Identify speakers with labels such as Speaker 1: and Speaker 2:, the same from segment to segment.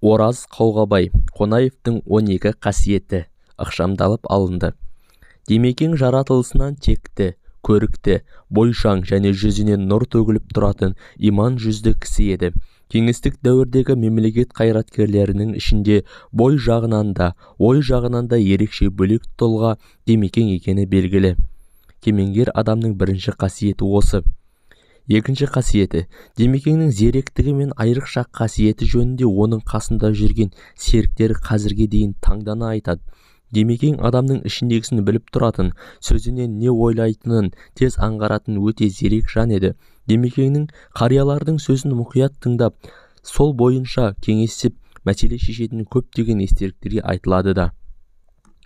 Speaker 1: Ораз Қауғабай Қонаевтың 12 қасиеті ықшамдалып алынды. Демекең жаратылысынан текті, көрікті, бойшаң және жүзінен нұр төгіліп тұратын иман жүзді кісі еді. Кеңестік дәуірдегі мемлекет қайраткерлерінің ішінде бой жағынан да, ой жағынан да ерекше бөлек тұлға Демекең екені белгілі. Кемеңгер адамның бірінші қасиеті осы. Екінші қасиеті, Демекеңнің зеректігі мен айрықша қасиеті жөнінде оның қасында жүрген серіктері қазірге дейін таңдана айтады. Демекең адамның ішіндегісін біліп тұратын, сөзінен не ойлайтынын тез аңғаратын өте зерек жан еді. Демекеңнің қариялардың сөзін мұқият тыңдап, сол бойынша кеңесіп, мәселе шешетін көптеген естеліктерге айтылады да.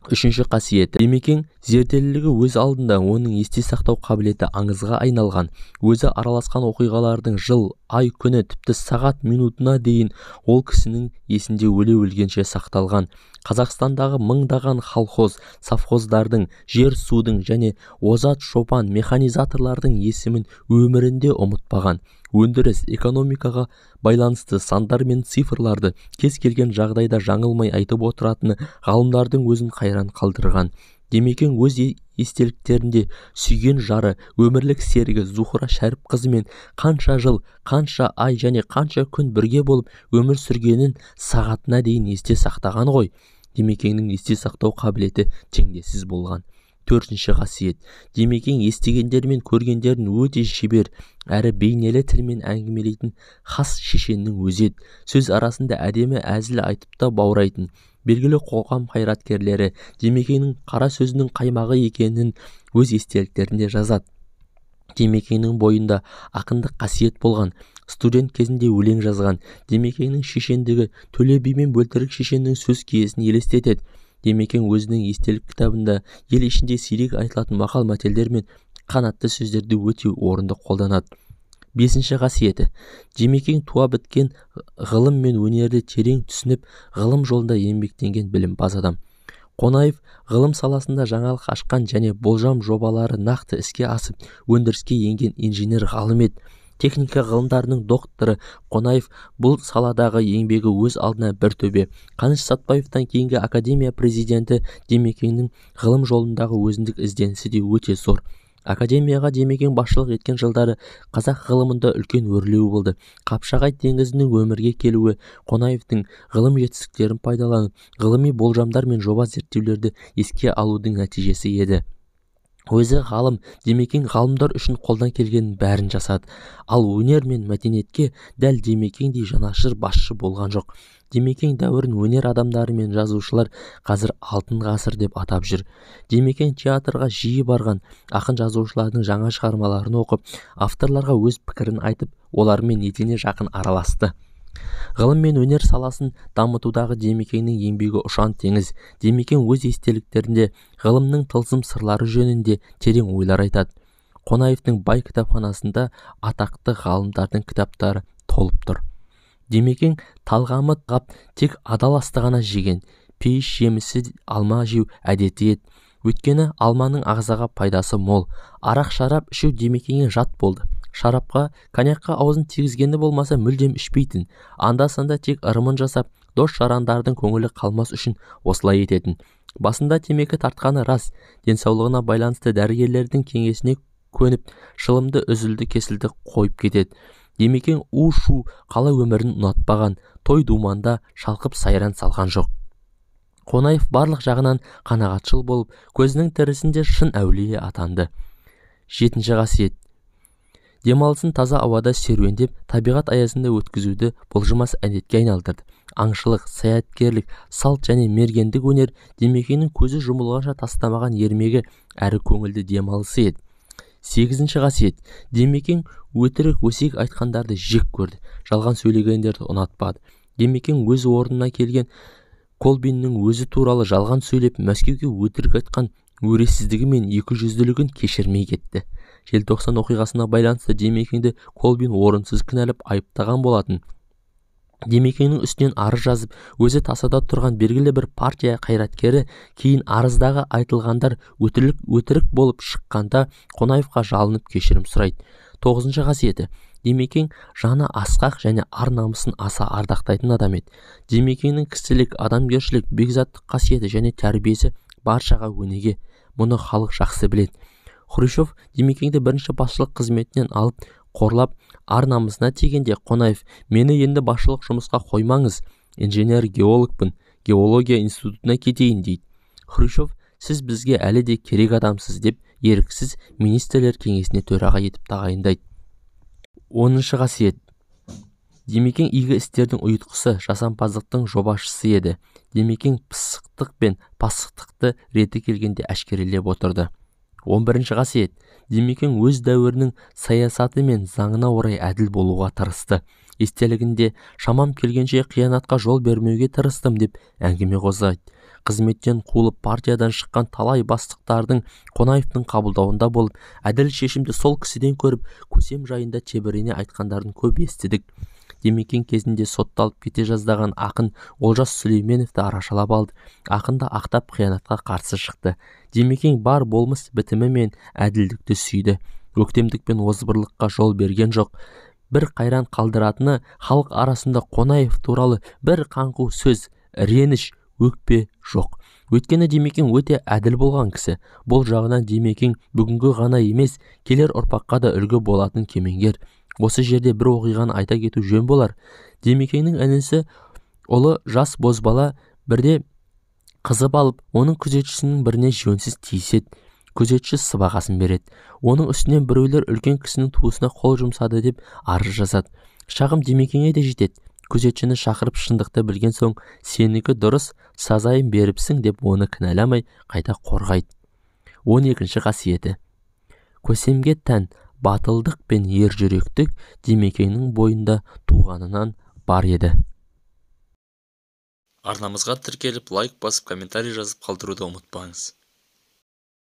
Speaker 1: Үшінші қасиеті, Демекең зерделілігі өз алдында оның есте сақтау қабілеті аңызға айналған, өзі араласқан оқиғалардың жыл, ай, күні, тіпті сағат, минутына дейін ол кісінің есінде өле-өлгенше сақталған. Қазақстандағы мыңдаған колхоз, совхоздардың, жер-судың және озат шопан механизаторлардың есімін өмірінде ұмытпаған. Өндіріс, экономикаға байланысты сандар мен цифрларды кез келген жағдайда жаңылмай айтып отыратыны ғалымдардың өзін қайран қалдырған. Демекең өз естеліктерінде сүйген жары, өмірлік серігі Зухра Шәріпқызымен қанша жыл, қанша ай және қанша күн бірге болып өмір сүргенін сағатына дейін есте сақтаған ғой. Демекеңнің есте сақтау қабілеті теңдессіз болған. Төртінші қасиет, Демекең естігендер мен көргендерін өте шебер, әрі бейнелі тілмен әңгімелейтін хас шешеннің өзі еді. Сөз арасында әдемі әзіл айтып та баурайтын. Белгілі қоғам қайраткерлері Демекеңнің қара сөзінің қаймағы екенін өз естеліктерінде жазады. Демекеңнің бойында ақындық қасиет болған, студент кезінде өлең жазған. Демекеңнің шешендігі Төле би мен Бөлтірік шешеннің сөз киесін елестетеді. Демекең өзінің естелік кітабында ел ішінде сирек айтылатын мақал-мәтелдер мен қанатты сөздерді өте орынды қолданады. Бесінші қасиеті, Демекең туа біткен ғылым мен өнерді терең түсініп, ғылым жолында еңбектенген білімпаз адам. Қонаев ғылым саласында жаңалық ашқан және болжам жобалары нақты іске асып, өндіріске енген инженер ғалым еді. Техника ғылымдарының докторы Қонаев бұл саладағы еңбегі өз алдына бір төбе. Қаныш Сәтпаевтан кейінгі академия президенті Демекеңнің ғылым жолындағы өзіндік ізденісі де өте зор. Академияға Демекең басшылық еткен жылдары қазақ ғылымында үлкен өрлеу болды. Қапшағай теңізінің өмірге келуі, Қонаевтың ғылым жетістіктерін пайдаланып, ғылыми болжамдар мен жоба зерттеулерді еске алудың нәтижесі еді. Өзі ғалым, Демекең ғалымдар үшін қолдан келгенін бәрін жасады. Ал өнер мен мәдениетке дәл Демекеңдей жанашыр басшы болған жоқ. Демекең дәуірін өнер адамдары мен жазушылар қазір алтын ғасыр деп атап жүр. Демекең театрға жиі барған, ақын жазушылардың жаңа шығармаларын оқып, авторларға өз пікірін айтып, олармен етене жақын араласты. Ғылым мен өнер саласын дамытудағы Демекеңнің еңбегі ұшан теңіз. Демекең өз естеліктерінде ғылымның тылсым сырлары жөнінде терең ойлар айтады. Қонаевтың бай кітапханасында атақты ғалымдардың кітаптары толып тұр. Демекең талғамы ғап тек адал асты ғана жеген, пейіш жемісі алма жеу әдеті еді. Өйткені алманың ағзаға пайдасы мол. Арақ шарап ішу Демекеңе жат болды. Шарапқа, коньякқа аузын тигізгені болмаса мүлдем ішпейтін. Анда-санда тек ырымын жасап, дос-жарандардың көңілі қалмас үшін осылай ететін. Басында темекі тартқаны рас, денсаулығына байланысты дәрігерлердің кеңесіне көніп, шылымды үзілді-кесілді қойып кетеді. Демекең у-шу қала өмірін ұнатпаған, той-думанда шалқып сайран салған жоқ. Қонаев барлық жағынан қанағатшыл болып, көзінің тірісінде шын әулие атанды. Жетінші қасиет, демалысын таза ауада серуендеп, табиғат аясында өткізуді бұлжымас әдетке айналдырды. Аңшылық, саяткерлік, салт және мергендік өнер Демекеңнің көзі жұмылғанша тастамаған ермегі әрі көңілді демалысы еді. Сегізінші қасиет, Демекең өтірік өсек айтқандарды жек көрді, жалған сөйлегендерді ұнатпады. Демекең өз орнына келген Колбиннің өзі туралы жалған сөйлеп, Мәскеуге өтірік айтқан өресіздігі мен екіжүзділігін кешірмей кетті. Желтоқсан оқиғасына байланысты Демекеңді Колбин орынсыз кінәлап айыптаған болатын. Димекеңнің үстінен арыз жазып, өзі тасада тұрған белгілі бір партия қайраткері кейін арыздағы айтылғандар өтірік болып шыққанда Қонаевқа жалынып кешірім сұрайды. 9-шы қасиеті. Димекең жаны асқақ және ар намысын аса ардақтайтын адам еді. Димекеңнің кісілік, адамгершілік, бекзаттық қасиеті және тәрбиесі баршаға өнеге. Мұны халық жақсы біледі. Хрущев Димекеңді бірінші басшылық қызметінен алып қорлап, ар намысына тигенде Қонаев: "Мені енді басшылық жұмысқа қоймаңыз, инженер-геологпын, геология институтына кетейін" дейді. Хрущев: "Сіз бізге әлі де керек адамсыз" деп еріксіз министрлер кеңесіне төраға етіп тағайындайды. 10-шы қасиет. Димекең игі істердің ұйытқысы, жасампаздықтың жобашысы еді. Димекең пысықтық пен пасықтықты реті келгенде әшкерелеп отырды. 11-ші қасиет. Димекең өз дәуірінің саясаты мен заңына орай әділ болуға тырысты. Естелігінде "Шамам келгенше қиянатқа жол бермеуге тырыстым" деп әңгіме қозғайды. Қызметтен қуылып партиядан шыққан талай бастықтардың Қонаевтың қабылдауында болып, әділ шешімді сол кісіден көріп, көсем жайында тебірене айтқандарын көп естідік. Димекең кезінде сотталып кете жаздаған ақын Олжас Сүлейменовті арашалап алды. Ақын да ақтап қиянатқа қарсы шықты. Димекең бар болмыс бітімі мен әділдікті сүйді. Өктемдік пен озбырлыққа жол берген жоқ. Бір қайран қалдыратыны, халық арасында Қонаев туралы бір қаңқу сөз, реніш, өкпе жоқ. Өйткені Димекең өте әділ болған кісі. Бұл жағынан Димекең бүгінгі ғана емес, келер ұрпаққа да үлгі болатын кемеңгер. Осы жерде бір оқиғаны айта кету жөн болар. Димекеңнің інісі ұлы жас бозбала бірде қызып алып, оның күзетшісінің біріне жөнсіз тиіседі. Күзетші сыбағасын береді. Оның үстінен біреулер үлкен кісінің туысына қол жұмсады деп арыз жазады. Шағым Димекеңе де жетеді. Күзетшіні шақырып шындықты білген соң, "Сенікі дұрыс, сазайын беріпсің" деп оны кінәламай қайта қорғайды. 12-ші қасиеті. Көсемге тән батылдық пен ержүректік Димекеңнің бойында туғанынан бар еді.
Speaker 2: Арнамызға тіркеліп, лайк басып, комментарий жазып қалдыруды ұмытпаңыз.